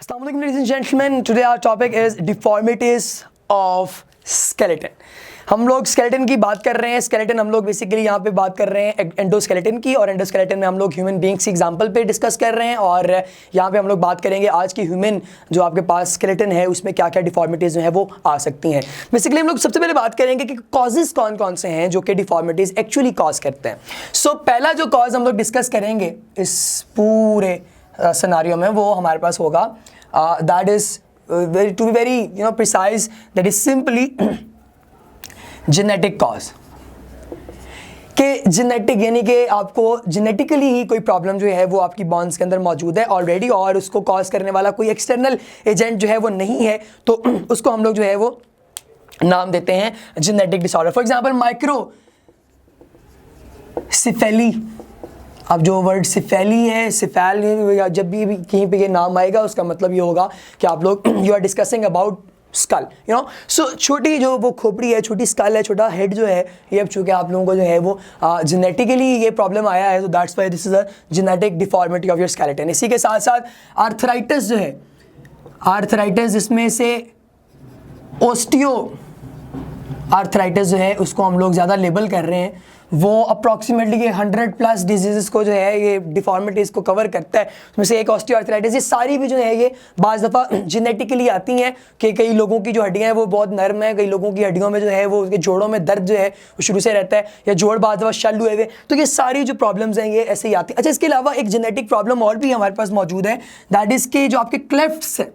Assalamu alaikum ladies and gentlemen. Today our topic is deformities of skeleton. हम लोग skeleton की बात कर रहे हैं. स्केलेटन हम लोग बेसिकली यहाँ पे बात कर रहे हैं एंडोस्केलेटन की, और एंडोस्केलेटन में हम लोग ह्यूमन बींग्स की एग्जांपल पे डिस्कस कर रहे हैं. और यहाँ पे हम लोग बात करेंगे आज की ह्यूमन जो आपके पास स्केलेटन है उसमें क्या क्या डिफॉर्मिटीज़ जो है वो आ सकती हैं. बेसिकली हम लोग सबसे पहले बात करेंगे कि कॉजेज़ कौन कौन से हैं जो कि डिफॉर्मिटीज़ एक्चुअली कॉज करते हैं. सो पहला जो कॉज हम लोग डिस्कस करेंगे इस पूरे सिनारियो में वो हमारे पास होगा that is to be very precise, that is simply genetic cause. कि जेनेटिक यानी कि आपको जेनेटिकली ही कोई प्रॉब्लम जो है वो आपकी बॉन्स के अंदर मौजूद है ऑलरेडी, और उसको कॉज करने वाला कोई एक्सटर्नल एजेंट जो है वो नहीं है, तो उसको हम लोग जो है वो नाम देते हैं genetic disorder. For example microcephaly. अब जो वर्ड सिफेली है, सिफेल, जब भी कहीं पे ये नाम आएगा उसका मतलब ये होगा कि आप लोग you are discussing about skull, so छोटी जो वो खोपड़ी है, छोटी स्कल है, छोटा हेड जो है, ये अब चूँकि आप लोगों को जो है वो जेनेटिकली ये प्रॉब्लम आया है, तो that's why this is a genetic deformity of your skeleton. इसी के साथ साथ आर्थराइटिस जो है, आर्थराइटिस इसमें से ओस्टियो आर्थराइटिस जो है उसको हम लोग ज़्यादा लेबल कर रहे हैं. वो अप्रॉक्सीमेटली ये 100+ डिजीज़ को जो है ये डिफॉर्मिटीज़ को कवर करता है. उसमें से एक ऑस्टियोआर्थराइटिस. ये सारी भी जो है ये बाज़ दफ़ा जेनेटिकली आती हैं कि कई लोगों की जो हड्डियाँ हैं वो बहुत नरम है, कई लोगों की हड्डियों में जो है वो उनके जोड़ों में दर्द जो है वो शुरू से रहता है, या जोड़ बाज़ दफ़ा शल हुए हुए. तो ये सारी जो प्रॉब्लम्स हैं ये ऐसे ही आती हैं. अच्छा, इसके अलावा एक जेनेटिक प्रॉब्लम और भी हमारे पास मौजूद है, दैट इज़ के जो आपके क्लेफ्ट्स हैं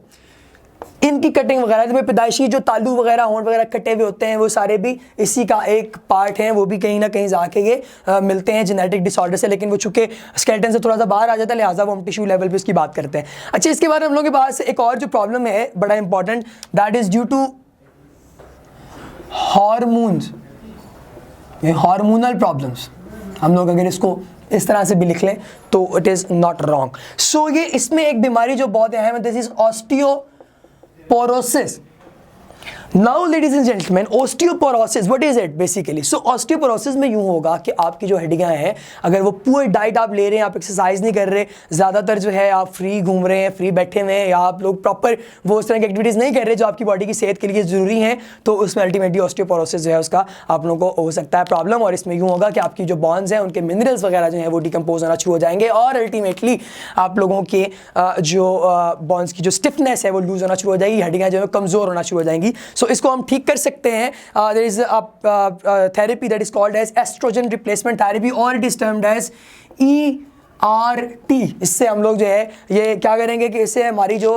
इनकी कटिंग वगैरह, तो पैदाइशी जो तालू वगैरह होंठ वगैरह कटे हुए होते हैं वो सारे भी इसी का एक पार्ट हैं. वो भी कहीं ना कहीं जाके ये मिलते हैं जेनेटिक डिसऑर्डर से, लेकिन वो चूंकि स्केलेटन से थोड़ा सा बाहर आ जाता है लिहाजा वो हम टिश्यू लेवल पे उसकी बात करते हैं. अच्छा, इसके बाद हम लोगों के पास एक और जो प्रॉब्लम है बड़ा important, that is due to hormones, hormonal problems. हम लोग अगर इसको इस तरह से भी लिख लें तो इट इज़ नॉट रॉन्ग. सो ये इसमें एक बीमारी जो बहुत अहम है, this is osteoporosis. Now ladies and gentlemen, osteoporosis, what is it basically? So osteoporosis में यूँ होगा कि आपकी जो हड्डियाँ हैं, अगर वो पूरी डाइट आप ले रहे हैं, आप एक्सरसाइज नहीं कर रहे, ज़्यादातर जो है आप फ्री घूम रहे हैं, फ्री बैठे हुए हैं, या आप लोग प्रॉपर वो उस तरह की एक्टिविटीज़ नहीं कर रहे जो आपकी बॉडी की सेहत के लिए ज़रूरी हैं, तो उसमें अल्टीमेटली osteoporosis जो है उसका आप लोगों को हो सकता है प्रॉब्लम. और इसमें यूँ होगा कि आपकी जो बॉन्स हैं उनके मिनरल्स वगैरह जो हैं वो डिकम्पोज होना शुरू हो जाएंगे, और अल्टीमेटली आप लोगों के जो बॉन्स की जो स्टिफनेस है वो लूज होना शुरू हो जाएगी, हड्डियाँ जो है कमज़ोर होना शुरू हो जाएंगी. सो इसको हम ठीक कर सकते हैं. There is therapy that is called as estrogen replacement therapy, और it is termed as ERT. इससे हम लोग जो है ये क्या करेंगे कि इससे हमारी जो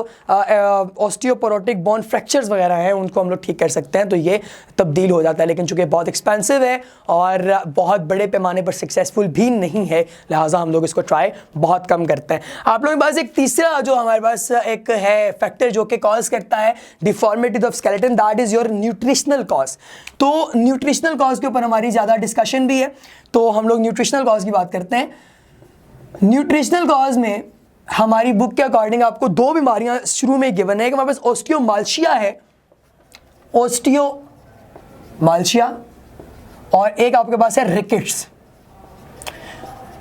ऑस्टियोपोरोटिक बोन फ्रैक्चर्स वगैरह हैं उनको हम लोग ठीक कर सकते हैं. तो ये तब्दील हो जाता है, लेकिन चूंकि बहुत एक्सपेंसिव है और बहुत बड़े पैमाने पर सक्सेसफुल भी नहीं है, लिहाजा हम लोग इसको ट्राई बहुत कम करते हैं. आप लोगों के पास एक तीसरा जो हमारे पास एक है फैक्टर जो कि कॉज करता है deformity of skeleton, that is your nutritional cause. तो न्यूट्रिशनल कॉज के ऊपर हमारी ज़्यादा डिस्कशन भी है, तो हम लोग न्यूट्रिशनल कॉज की बात करते हैं. न्यूट्रिशनल कॉज में हमारी बुक के अकॉर्डिंग आपको दो बीमारियां शुरू में गिवन है कि हमारे पास ओस्टियोमाल्शिया है, ओस्टियोमाल्शिया, और एक आपके पास है रिकेट्स.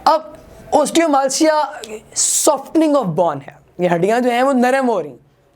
अब ओस्टियोमाल्शिया सॉफ्टनिंग ऑफ बोन है, ये हड्डियां जो हैं वो नरम हो रही.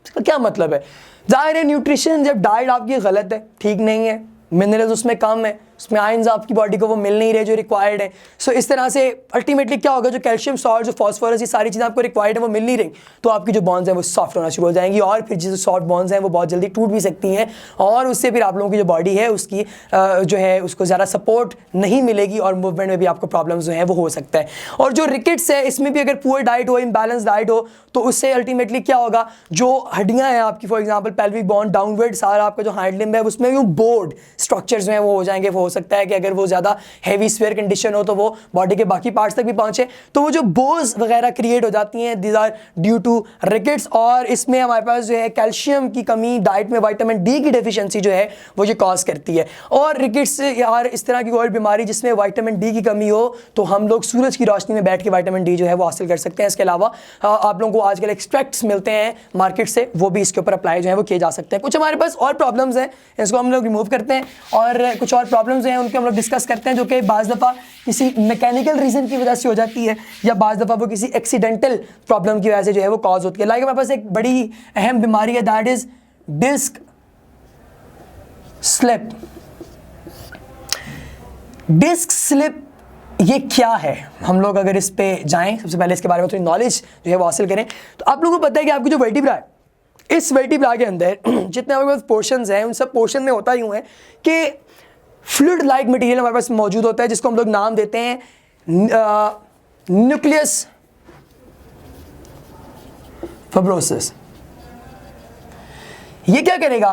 इसका क्या मतलब है? जाहिर है न्यूट्रिशन, जब डाइट आपकी गलत है, ठीक नहीं है, मिनरल्स उसमें कम है, उसमें आयंस आपकी बॉडी को वो मिल नहीं रहे जो रिक्वायर्ड है. सो इस तरह से अल्टीमेटली क्या होगा, जो कैल्शियम, सॉल्ट, जो फॉस्फोरस, ये सारी चीज़ें आपको रिक्वायर्ड है वो मिल नहीं रही, तो आपकी जो बॉन्स हैं वो सॉफ्ट होना शुरू हो जाएंगी, और फिर जो सॉफ्ट बॉन्स हैं वो बहुत जल्दी टूट भी सकती हैं, और उससे फिर आप लोगों की जो बॉडी है उसकी जो है उसको ज़्यादा सपोर्ट नहीं मिलेगी, और मूवमेंट में भी आपको प्रॉब्लम्स जो हैं वो हो सकता है. और जो रिकेट्स है इसमें भी अगर पुअर डाइट हो, इम्बैलेंस डाइट हो, तो उससे अल्टीमेटली क्या होगा, जो हड्डियाँ हैं आपकी, for example pelvic bone downward, सारा आपका जो हाइंड लिम्ब है उसमें भी बोर्ड स्ट्रक्चर्स जो हैं वो हो जाएंगे. वो हो सकता है कि अगर वो ज़्यादा हैवी स्फीयर कंडीशन हो तो वो बॉडी के बाकी पार्ट्स तक भी पहुंचे, तो वो जो बोज वगैरह क्रिएट हो जाती हैं, these are due to rickets. और इसमें हमारे पास जो है कैल्शियम की कमी, डाइट में विटामिन डी की डेफिशिएंसी जो है वो ये कॉज करती है. और रिकेट्स यार इस तरह की कोई बीमारी जिसमें विटामिन डी की कमी हो, तो हम लोग सूरज की रोशनी में बैठ के विटामिन डी जो है वो हासिल कर सकते हैं. इसके अलावा आप लोगों को आजकल एक्सट्रैक्ट्स मिलते हैं मार्केट से, वो भी इसके ऊपर अप्लाई जो है वो किए जा सकते हैं. कुछ हमारे पास और प्रॉब्लम्स हैं, इसको हम लोग रिमूव करते हैं, और कुछ और प्रॉब्लम प्रॉब्लम्स हैं उनके हम लोग डिस्कस करते हैं, जो कि बाज़ दफ़ा किसी मैकेनिकल रीज़न की वजह से हो जाती है या बाज़ दफ़ा वो किसी एक्सीडेंटल प्रॉब्लम की वजह से जो है वो कॉज होती है। लाइक हमारे पास एक बड़ी अहम बीमारी है, that is disc slip. Disc slip ये क्या है, हम लोग अगर इस पे जाएं सबसे पहले इसके बारे में थोड़ी नॉलेज जो है वो हासिल करें। तो आप लोगों को पता है कि आपकी जो वर्टिब्रा है, इस वर्टिब्रा के अंदर जितने हमारे पास पोर्शंस हैं उन सब पोर्शन में होता यूँ है कि फ्लूइड लाइक मटेरियल हमारे पास मौजूद होता है, जिसको हम लोग नाम देते हैं न्यूक्लियस फाइब्रोसिस। ये क्या करेगा,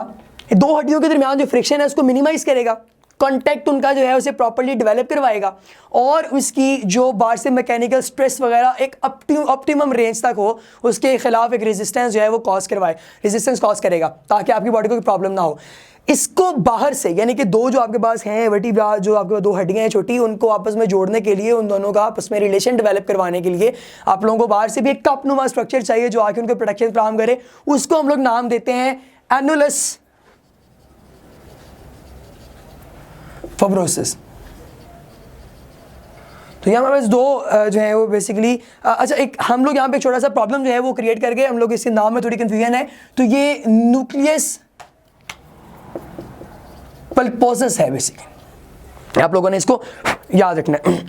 दो हड्डियों के दरमियान जो फ्रिक्शन है उसको मिनिमाइज करेगा, कॉन्टैक्ट उनका जो है उसे प्रॉपर्ली डेवलप करवाएगा और उसकी जो बाहर से मैकेनिकल स्ट्रेस वगैरह एक ऑप्टिमम रेंज तक हो, उसके खिलाफ एक रेजिस्टेंस जो है वो कॉज करवाए, रेजिस्टेंस कॉज करेगा ताकि आपकी बॉडी को कोई प्रॉब्लम ना हो। इसको बाहर से यानी कि दो जो आपके पास हैं वर्टिब्रा, जो आपके पास दो हड्डियाँ हैं छोटी, उनको आपस में जोड़ने के लिए, उन दोनों का आपस में रिलेशन डेवलप करवाने के लिए आप लोगों को बाहर से भी एक कपनुमा स्ट्रक्चर चाहिए जो आके उनको प्रोटेक्शन फ्राहम करे। उसको हम लोग नाम देते हैं एनुलस फाइब्रोसिस। तो यहाँ हमारे पास दो जो है वो बेसिकली अच्छा, एक हम लोग यहाँ पे एक छोटा सा प्रॉब्लम जो है वो क्रिएट करके हम लोग इसके नाम में थोड़ी कंफ्यूजन है। तो ये न्यूक्लियस पल्पोसस है बेसिकली, आप लोगों ने इसको याद रखना है।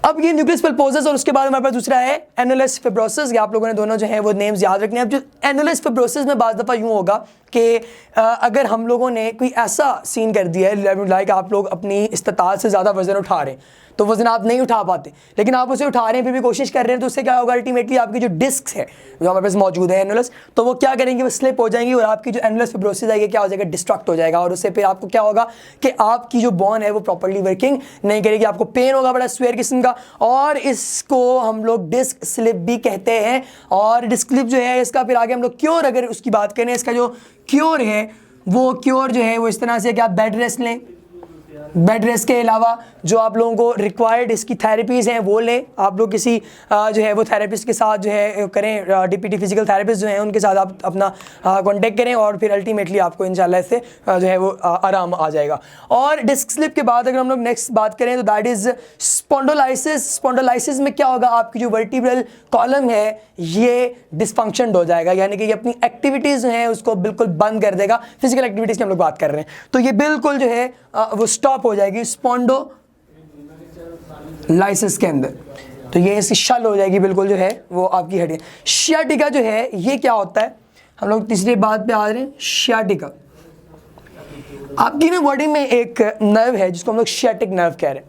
अब ये न्यूक्लियस पल्पोसस और उसके बाद हमारे पास दूसरा है एनुलस फाइब्रोसिस। ये आप लोगों ने दोनों जो है वो नेम्स याद रखने हैं। अब जो एनुलस फाइब्रोसिस में बाज़ दफ़ा यूँ होगा कि अगर हम लोगों ने कोई ऐसा सीन कर दिया है लाइक आप लोग अपनी इस्ताअत से ज़्यादा वज़न उठा रहे हैं, तो वज़न आप नहीं उठा पाते लेकिन आप उसे उठा रहे हैं फिर भी कोशिश कर रहे हैं, तो उससे क्या होगा, अल्टीमेटली आपकी जो डिस्क है जो हमारे पास मौजूद है एनुलस, तो वो क्या करेंगे, वो स्लिप हो जाएंगी और आपकी जो एनुलस फाइब्रोसिस है ये क्या हो जाएगा, डिस्ट्रक्ट हो जाएगा। और उससे फिर आपको क्या होगा कि आपकी जो बोन है वो प्रॉपर्ली वर्किंग नहीं करेगी, आपको पेन होगा बड़ा स्वेयर किस्म का, और इसको हम लोग डिस्क स्लिप भी कहते हैं। और डिस्क स्लिप जो है इसका फिर आगे हम लोग क्योर अगर उसकी बात करें, इसका जो क्योर है वो क्योर जो है वो इस तरह से कि आप बेड रेस्ट लें, बेड रेस्ट के अलावा जो आप लोगों को रिक्वायर्ड इसकी थेरेपीज़ हैं वो लें, आप लोग किसी जो है वो थेरेपिस्ट के साथ जो है करें, डीपीटी फिजिकल थेरेपिस्ट जो हैं उनके साथ आप अपना कांटेक्ट करें और फिर अल्टीमेटली आपको इंशाल्लाह इससे जो है वो आराम आ जाएगा। और डिस्क स्लिप के बाद अगर हम लोग नेक्स्ट बात करें तो दैट इज़ स्पॉन्डोलाइसिस। स्पॉन्डोलाइसिस में क्या होगा, आपकी जो वर्टिब्रल कॉलम है ये डिसफंक्शनड हो जाएगा, यानी कि ये अपनी एक्टिविटीज़ हैं उसको बिल्कुल बंद कर देगा। फिजिकल एक्टिविटीज़ की हम लोग बात कर रहे हैं, तो ये बिल्कुल जो है वो स्टॉप हो जाएगी स्पॉन्डोलाइसिस के अंदर। तो ये इसकी शल हो जाएगी बिल्कुल जो है वो आपकी हड्डी। शियाटिका जो है ये क्या होता है, हम लोग तीसरी बात पे आ रहे हैं। शियाटिका आपकी ना बॉडी में एक नर्व है जिसको हम लोग शियाटिक नर्व कह रहे हैं।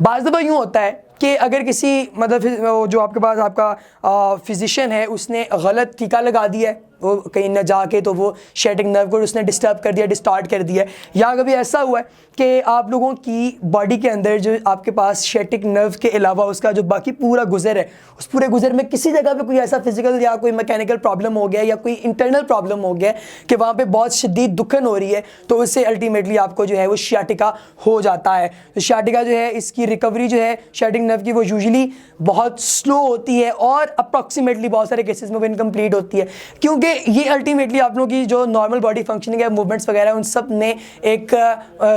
बाज़ दफ़ा यूँ होता है कि अगर किसी मतलब जो आपके पास आपका फिजिशियन है उसने गलत टीका लगा दिया है, वो कहीं न जाके तो वो शियाटिक नर्व को उसने डिस्टर्ब कर दिया, डिस्टार्ट कर दिया, या कभी ऐसा हुआ है कि आप लोगों की बॉडी के अंदर जो आपके पास शियाटिक नर्व के अलावा उसका जो बाकी पूरा गुजर है, उस पूरे गुजर में किसी जगह पे कोई ऐसा फिजिकल या कोई मैकेनिकल प्रॉब्लम हो गया या कोई इंटरनल प्रॉब्लम हो गया कि वहाँ पे बहुत शदीद दुखन हो रही है, तो उससे अल्टीमेटली आपको जो है वो शियाटिका हो जाता है। तो शियाटिका जो है इसकी रिकवरी जो है शियाटिक नर्व की वो यूजुअली बहुत स्लो होती है और अप्रॉक्सीमेटली बहुत सारे केसेस में वो इनकम्प्लीट होती है, क्योंकि ये अल्टीमेटली आप लोगों की जो नॉर्मल बॉडी फंक्शनिंग है, मूवमेंट्स वगैरह, उन सब में एक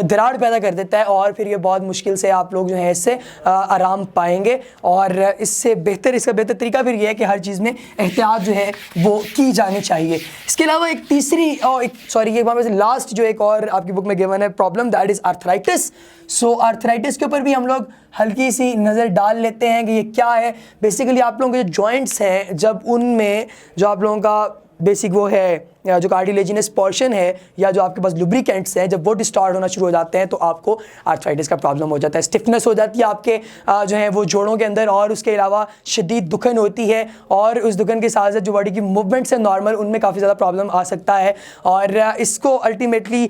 दरार पैदा कर देता है और फिर ये बहुत मुश्किल से आप लोग जो है इससे आराम पाएंगे। और इससे बेहतर, इसका बेहतर तरीका फिर ये है कि हर चीज़ में एहतियात जो है वो की जानी चाहिए। इसके अलावा एक तीसरी और ये लास्ट जो एक और आपकी बुक में गिवन है problem, that is arthritis. So arthritis के ऊपर भी हम लोग हल्की सी नज़र डाल लेते हैं कि ये क्या है। बेसिकली आप लोगों के जो जॉइंट्स हैं, जब उनमें जो आप लोगों का बेसिक वो है जो कार्टिलेजिनस पोर्शन है या जो आपके पास लुब्रिकेंट्स हैं, जब वो डिस्टार्ट होना शुरू हो जाते हैं तो आपको आर्थराइटिस का प्रॉब्लम हो जाता है। स्टिफनेस हो जाती है आपके जो है वो जोड़ों के अंदर, और उसके अलावा शदीद दुखन होती है, और उस दुखन के साथ साथ जो बॉडी की मूवमेंट्स है नॉर्मल, उनमें काफ़ी ज़्यादा प्रॉब्लम आ सकता है। और इसको अल्टीमेटली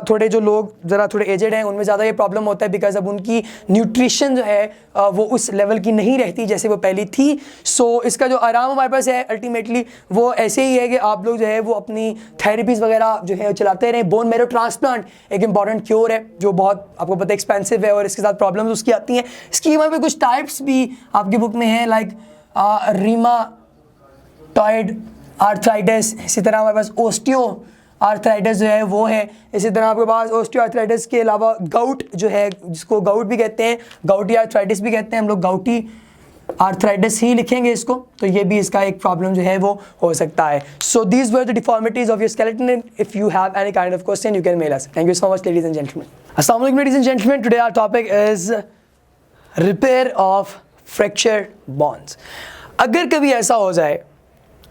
थोड़े जो लोग ज़रा थोड़े एजेड हैं उनमें ज़्यादा ये प्रॉब्लम होता है, बिकॉज अब उनकी न्यूट्रिशन जो है वो उस लेवल की नहीं रहती जैसे वो पहली थी। सो इसका जो आराम हमारे पास है अल्टीमेटली वो ऐसे ही है कि आप लोग जो है वो अपनी थेरेपीज़ वगैरह जो है चलाते रहें। बोन मैरो ट्रांसप्लांट एक इंपॉर्टेंट क्योर है जो बहुत आपको पता है एक्सपेंसिव है और इसके साथ प्रॉब्लम्स उसकी आती हैं। इसकी वहाँ पे कुछ टाइप्स भी आपकी बुक में हैं, लाइक रीमाटॉयड आर्थराइटिस, इसी तरह हमारे पास आर्थराइटिस जो है वो है। इसी तरह आपके पास ऑस्टियोआर्थराइटिस के अलावा गाउट जो है, जिसको गाउट भी कहते हैं, गाउटी आर्थराइटिस भी कहते हैं, हम लोग गाउटी आर्थराइटिस ही लिखेंगे इसको, तो ये भी इसका एक प्रॉब्लम जो है वो हो सकता है। So these were the deformities of your skeleton. If you have any kind of question you can mail us. Thank you so much ladies and gentleman. अस्सलाम वालेकुम ladies and gentleman, today our topic is repair of fractured bones. अगर कभी ऐसा हो जाए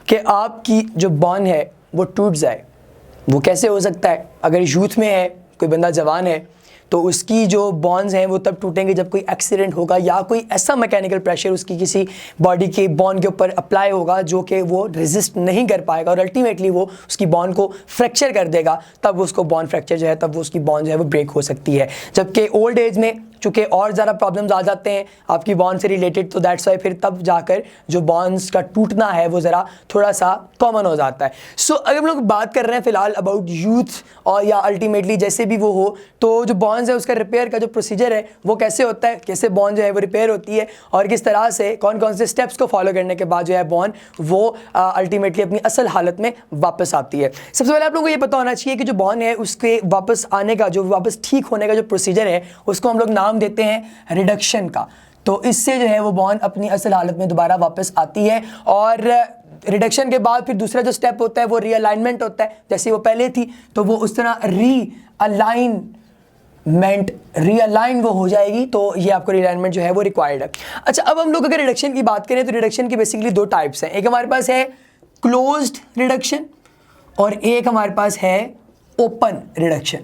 कि आपकी जो बोन है वो टूट जाए, वो कैसे हो सकता है? अगर यूथ में है, कोई बंदा जवान है, तो उसकी जो बोन्स हैं वो तब टूटेंगे जब कोई एक्सीडेंट होगा या कोई ऐसा मैकेनिकल प्रेशर उसकी किसी बॉडी के बोन के ऊपर अप्लाई होगा जो कि वो रेजिस्ट नहीं कर पाएगा और अल्टीमेटली वो उसकी बोन को फ्रैक्चर कर देगा। तब उसको बोन फ्रैक्चर जो है, तब वो उसकी बोन जो है वो ब्रेक हो सकती है। जबकि ओल्ड एज में चूँकि और ज़्यादा प्रॉब्लम्स आ जाते हैं आपकी बोन से रिलेटेड, तो दैट्स वाई फिर तब जाकर जो बोन्स का टूटना है वो ज़रा थोड़ा सा कॉमन हो जाता है। सो अगर हम लोग बात कर रहे हैं फ़िलहाल अबाउट यूथ और या अल्टीमेटली जैसे भी वो हो, तो जो बोन्स है उसका रिपेयर का जो प्रोसीजर है वो कैसे होता है, कैसे बोन जो है वो रिपेयर होती है और किस तरह से कौन कौन से स्टेप्स को फॉलो करने के बाद जो है बोन वो अल्टीमेटली अपनी असल हालत में वापस आती है। सबसे पहले आप लोगों को ये पता होना चाहिए कि जो बोन है उसके वापस आने का, जो वापस ठीक होने का जो प्रोसीजर है, उसको हम लोग नाम देते हैं रिडक्शन का। तो इससे जो है वो बोन अपनी असल हालत में दोबारा वापस आती है। और रिडक्शन के बाद फिर दूसरा जो स्टेप होता है वो रीअलाइनमेंट होता है। जैसे वो पहले थी तो वो उस तरह रीअलाइन वो हो जाएगी, तो ये आपको रीअलाइनमेंट जो है वो रिक्वायर्ड है। अच्छा, अब हम लोग अगर रिडक्शन की बात करें तो रिडक्शन की बेसिकली दो टाइप्स हैं। एक हमारे पास है क्लोज्ड रिडक्शन और एक हमारे पास है ओपन रिडक्शन।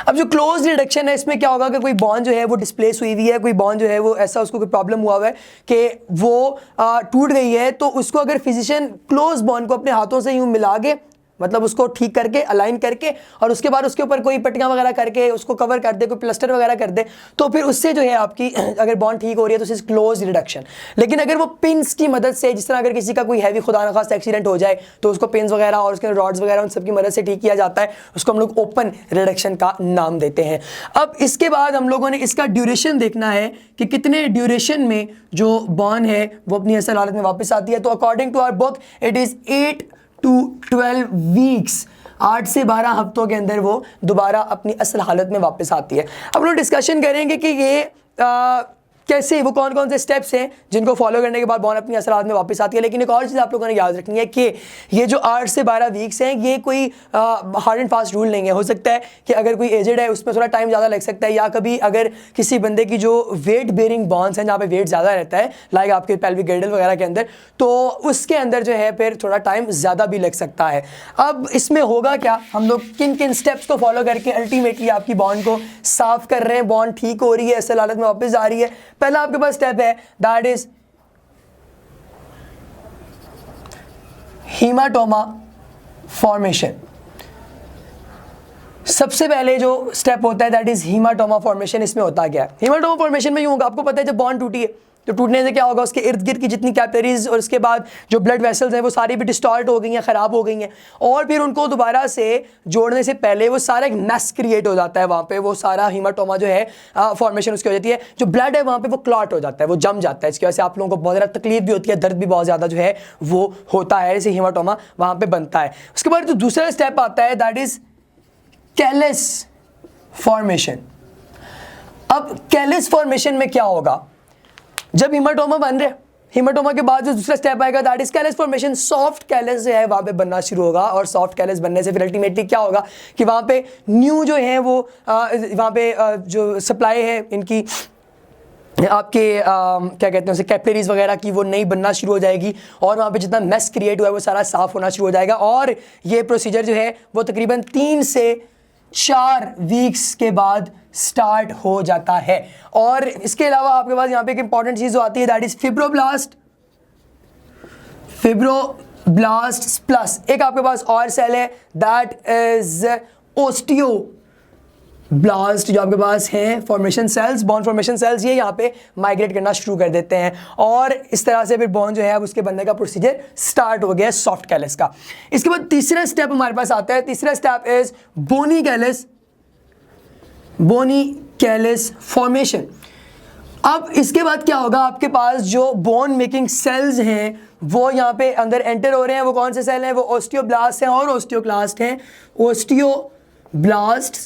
अब जो क्लोज रिडक्शन है इसमें क्या होगा कि कोई बोन जो है वो डिस्प्लेस हुई हुई है, कोई बोन जो है वो ऐसा उसको कोई प्रॉब्लम हुआ है कि वो टूट गई है, तो उसको अगर फिजिशियन क्लोज बोन को अपने हाथों से यूं मिला के, मतलब उसको ठीक करके अलाइन करके और उसके बाद उसके ऊपर कोई पट्टियां वगैरह करके उसको कवर कर दे, कोई प्लास्टर वगैरह कर दे, तो फिर उससे जो है आपकी अगर बॉन्ड ठीक हो रही है तो उससे क्लोज रिडक्शन। लेकिन अगर वो पिन्स की मदद से, जिस तरह अगर किसी का कोई हैवी खुदा न खास्ता एक्सीडेंट हो जाए तो उसको पिन्स वगैरह और उसके रॉड्स वगैरह उन सब की मदद से ठीक किया जाता है, उसको हम लोग ओपन रिडक्शन का नाम देते हैं। अब इसके बाद हम लोगों ने इसका ड्यूरेशन देखना है कि कितने ड्यूरेशन में जो बॉन्ड है वो अपनी असल हालत में वापस आती है। तो according to our book it is 8 to 12 weeks, 8 से 12 हफ्तों के अंदर वो दोबारा अपनी असल हालत में वापस आती है। अब लोग डिस्कशन करेंगे कि ये कैसे, वो कौन कौन से स्टेप्स हैं जिनको फॉलो करने के बाद बॉन अपनी असल हालत में वापस आती है। लेकिन एक और चीज़ आप लोगों ने याद रखनी है कि ये जो 8 से 12 वीक्स हैं ये कोई हार्ड एंड फास्ट रूल नहीं है। हो सकता है कि अगर कोई एजेड है उसमें थोड़ा टाइम ज़्यादा लग सकता है, या कभी अगर किसी बंदे की जो वेट बेयरिंग बॉन्स हैं जहाँ पे वेट ज़्यादा रहता है, लाइक आपके पेल्विक गिर्डल वगैरह के अंदर, तो उसके अंदर जो है फिर थोड़ा टाइम ज़्यादा भी लग सकता है। अब इसमें होगा क्या, हम लोग किन किन स्टेप्स को फॉलो करके अल्टीमेटली आपकी बॉन्ड को साफ कर रहे हैं, बॉन्ड ठीक हो रही है, असल हालत में वापस आ रही है। पहला आपके पास स्टेप है दैट इज हीमाटोमा फॉर्मेशन। सबसे पहले जो स्टेप होता है दैट इज हीमाटोमा फॉर्मेशन। इसमें होता क्या है, हीमाटोमा फॉर्मेशन में यूं होगा, आपको पता है जब बॉन्ड टूटी है तो टूटने से क्या होगा, उसके इर्द गिर्द की जितनी कैपिलरीज और उसके बाद जो ब्लड वेसल्स हैं वो सारी भी डिस्टॉर्ट हो गई हैं, ख़राब हो गई हैं, और फिर उनको दोबारा से जोड़ने से पहले वो सारा एक मैस क्रिएट हो जाता है वहाँ पे। वो सारा हीमाटोमा जो है फॉर्मेशन उसकी हो जाती है, जो ब्लड है वहाँ पे वो क्लॉट हो जाता है, वो जम जाता है। इसकी वजह से आप लोगों को बहुत ज़्यादा तकलीफ भी होती है, दर्द भी बहुत ज़्यादा जो है वो होता है, जैसे हीमाटोमा वहाँ पर बनता है। उसके बाद जो दूसरा स्टेप आता है दैट इज़ कैलस फॉर्मेशन। अब कैलस फॉर्मेशन में क्या होगा, जब हीमाटोमा बन रहे, हीमाटोमा के बाद जो दूसरा स्टेप आएगा that is callus formation. Soft callus जो है वहाँ पे बनना शुरू होगा, और सॉफ्ट कैलस बनने से फिर अल्टीमेटली क्या होगा कि वहाँ पे न्यू जो है वो वहाँ पे जो सप्लाई है इनकी आपके क्या कहते हैं उसे कैपिलरीज वगैरह की, वो नई बनना शुरू हो जाएगी, और वहाँ पे जितना मेस क्रिएट हुआ है वो सारा साफ होना शुरू हो जाएगा। और ये प्रोसीजर जो है वो तकरीबन 3 से 4 वीक्स के बाद स्टार्ट हो जाता है। और इसके अलावा आपके पास यहाँ पे एक इंपॉर्टेंट चीज़ जो आती है दैट इज फिब्रोब्लास्ट प्लस एक आपके पास और सेल है दैट इज ओस्टियोब्लास्ट, जो आपके पास हैं फॉर्मेशन सेल्स, बॉन फॉर्मेशन सेल्स, ये यहाँ पे माइग्रेट करना शुरू कर देते हैं, और इस तरह से फिर बॉन जो है अब उसके बनने का प्रोसीजर स्टार्ट हो गया सॉफ्ट कैलस का। इसके बाद तीसरा स्टेप हमारे पास आता है, तीसरा step is bony callus formation. अब इसके बाद क्या होगा, आपके पास जो बोन मेकिंग सेल्स हैं वो यहाँ पे अंदर एंटर हो रहे हैं। वो कौन से सेल हैं, वो ओस्टियोब्लास्ट हैं और ओस्टियोक्लास्ट हैं। ओस्टियोब्लास्ट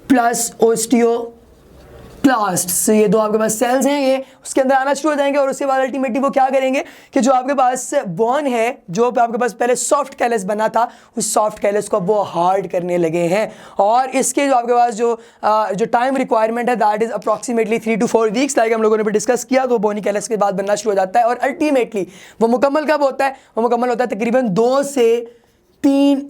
प्लस ओस्टियोक्लास्ट, ये दो आपके पास सेल्स हैं, ये उसके अंदर आना शुरू हो जाएंगे और उसके बाद अल्टीमेटली वो क्या करेंगे कि जो आपके पास बोन है, जो आपके पास पहले सॉफ्ट कैलस बना था, उस सॉफ्ट कैलस को वो हार्ड करने लगे हैं। और इसके जो आपके पास जो टाइम रिक्वायरमेंट है that is approximately 3 to 4 weeks, like हम लोगों ने भी डिस्कस किया। तो बोनी कैलस के बाद बनना शुरू हो जाता है और अल्टीमेटली वो मुकम्मल कब होता है, वो मुकम्मल होता है तकरीबन 2 से 3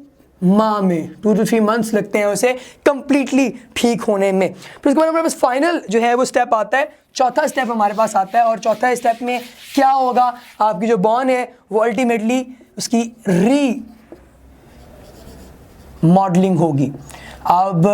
माह में, 2 to 3 months लगते हैं उसे कंप्लीटली ठीक होने में। फिर उसके बाद हमारे पास फाइनल जो है वो स्टेप आता है, चौथा स्टेप हमारे पास आता है। और चौथा स्टेप में क्या होगा, आपकी जो बॉन है वो अल्टीमेटली उसकी रीमॉडलिंग होगी। अब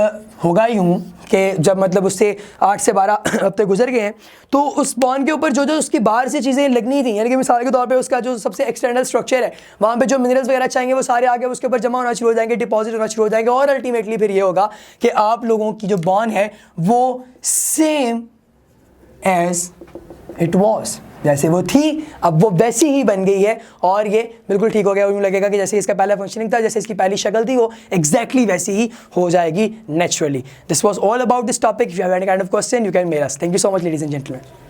होगा यूं कि जब मतलब उससे 8 से 12 हफ्ते गुजर गए हैं तो उस बॉन के ऊपर जो जो उसकी बाहर से चीज़ें लगनी थी, यानी कि मिसाल के तौर पे उसका जो सबसे एक्सटर्नल स्ट्रक्चर है, वहाँ पे जो मिनरल्स वगैरह चाहिए वो सारे आगे उसके ऊपर जमा होना शुरू हो जाएंगे, डिपॉजिट होना शुरू हो जाएंगे। और अल्टीमेटली फिर ये होगा कि आप लोगों की जो बॉन है वो सेम एज इट वॉज, जैसे वो थी अब वो वैसी ही बन गई है और ये बिल्कुल ठीक हो गया। यूँ लगेगा कि जैसे इसका पहला फंक्शनिंग था, जैसे इसकी पहली शक्ल थी, वो एग्जैक्टली वैसी ही हो जाएगी naturally. This was all about this topic. If you have any kind of question you can mail us. Thank you so much ladies and gentleman.